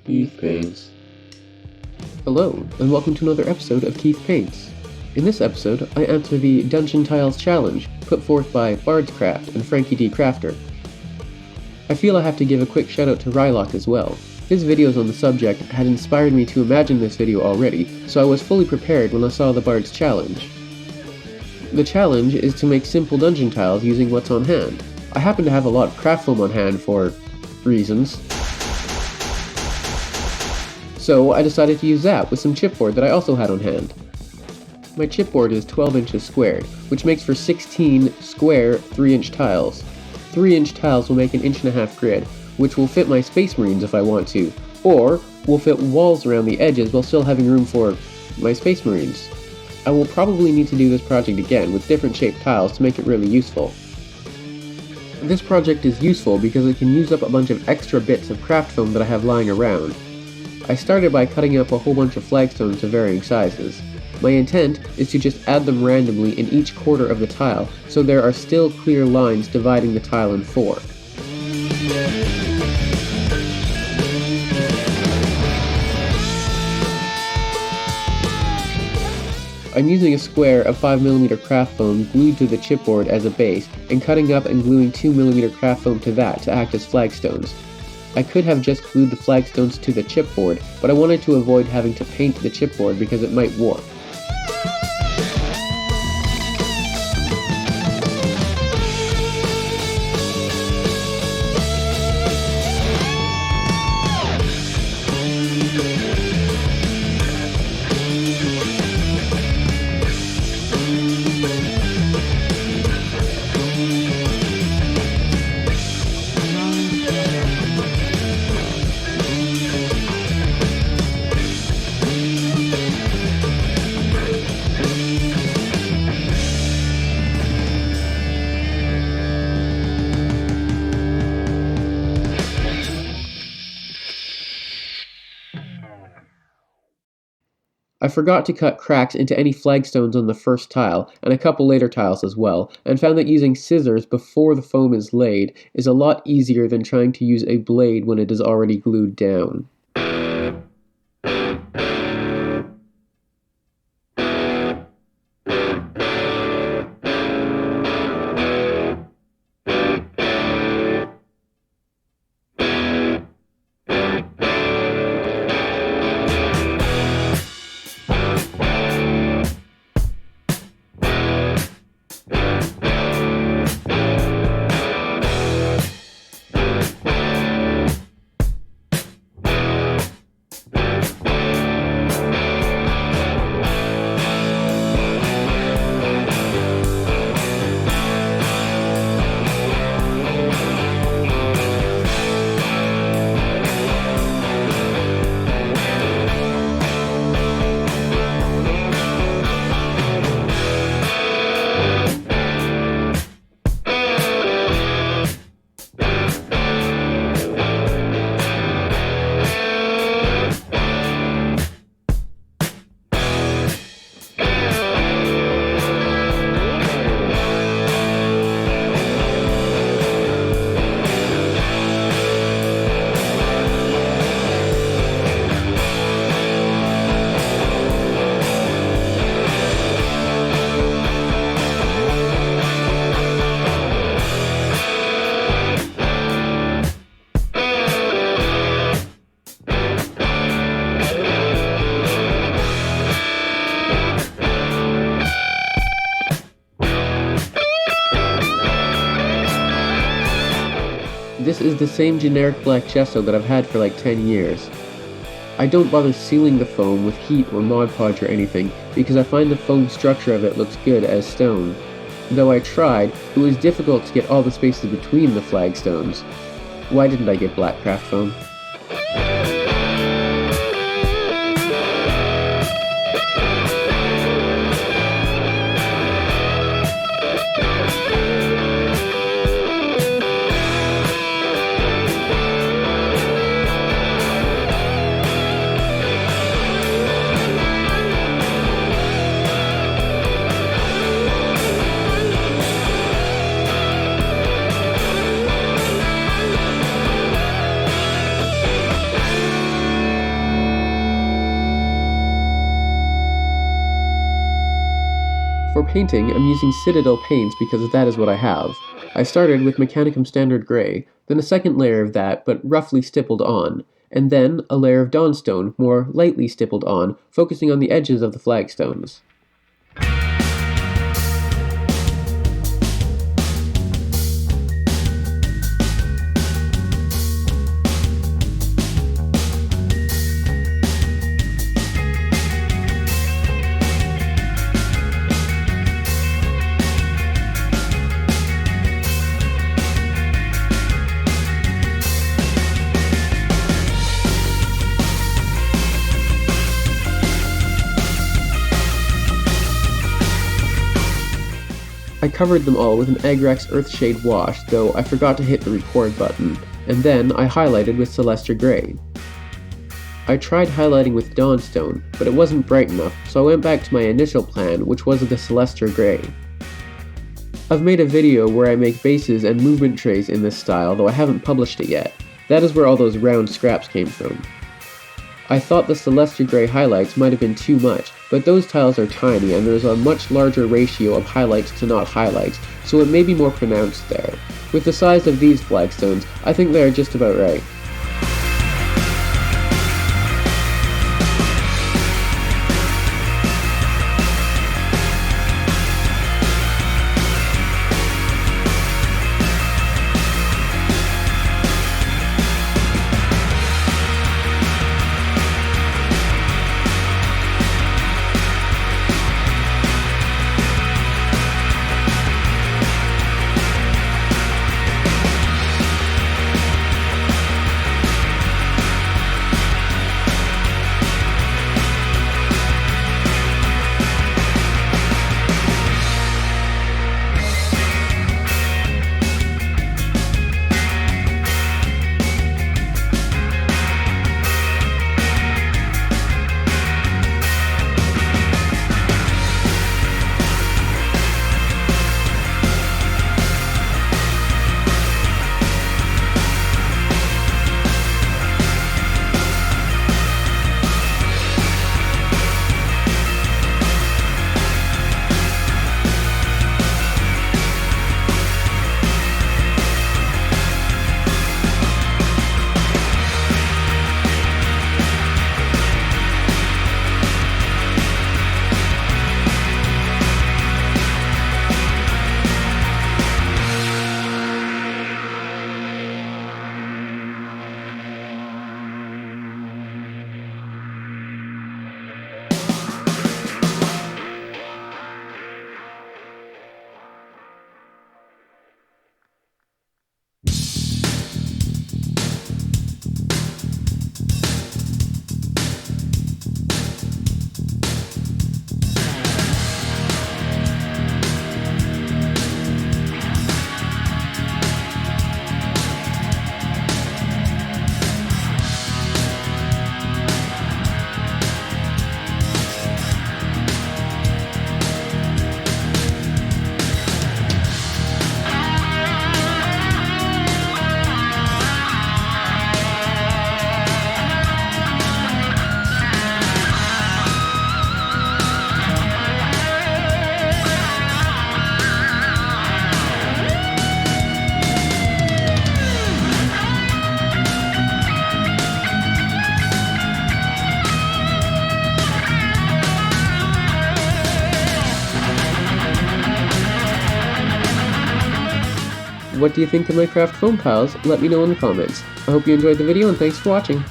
Keith Paints. Hello, and welcome to another episode of Keith Paints. In this episode, I answer the Dungeon Tiles Challenge put forth by Craft and Franky D Crafter. I feel I have to give a quick shout out to Wyloch as well. His videos on the subject had inspired me to imagine this video already, so I was fully prepared when I saw the Bard's Challenge. The challenge is to make simple dungeon tiles using what's on hand. I happen to have a lot of craft foam on hand for reasons, so I decided to use that with some chipboard that I also had on hand. My chipboard is 12 inches squared, which makes for 16 square 3-inch tiles. 3-inch tiles will make an 1.5 inch grid, which will fit my Space Marines if I want to, or will fit walls around the edges while still having room for my Space Marines. I will probably need to do this project again with different shaped tiles to make it really useful. This project is useful because it can use up a bunch of extra bits of craft foam that I have lying around. I started by cutting up a whole bunch of flagstones of varying sizes. My intent is to just add them randomly in each quarter of the tile, so there are still clear lines dividing the tile in 4. I'm using a square of 5mm craft foam glued to the chipboard as a base, and cutting up and gluing 2mm craft foam to that to act as flagstones. I could have just glued the flagstones to the chipboard, but I wanted to avoid having to paint the chipboard because it might warp. I forgot to cut cracks into any flagstones on the first tile, and a couple later tiles as well, and found that using scissors before the foam is laid is a lot easier than trying to use a blade when it is already glued down. This is the same generic black gesso that I've had for like 10 years. I don't bother sealing the foam with heat or Mod Podge or anything because I find the foam structure of it looks good as stone. Though I tried, it was difficult to get all the spaces between the flagstones. Why didn't I get black craft foam? For painting, I'm using Citadel paints because that is what I have. I started with Mechanicum Standard Grey, then a second layer of that but roughly stippled on, and then a layer of Dawnstone, more lightly stippled on, focusing on the edges of the flagstones. I covered them all with an Agrax Earthshade wash, though I forgot to hit the record button, and then I highlighted with Celestra Grey. I tried highlighting with Dawnstone, but it wasn't bright enough, so I went back to my initial plan, which was the Celestra Grey. I've made a video where I make bases and movement trays in this style, though I haven't published it yet. That is where all those round scraps came from. I thought the Celestra Grey highlights might have been too much, but those tiles are tiny and there's a much larger ratio of highlights to not highlights, so it may be more pronounced there. With the size of these flagstones, I think they are just about right. What do you think of my craft foam tiles? Let me know in the comments. I hope you enjoyed the video and thanks for watching.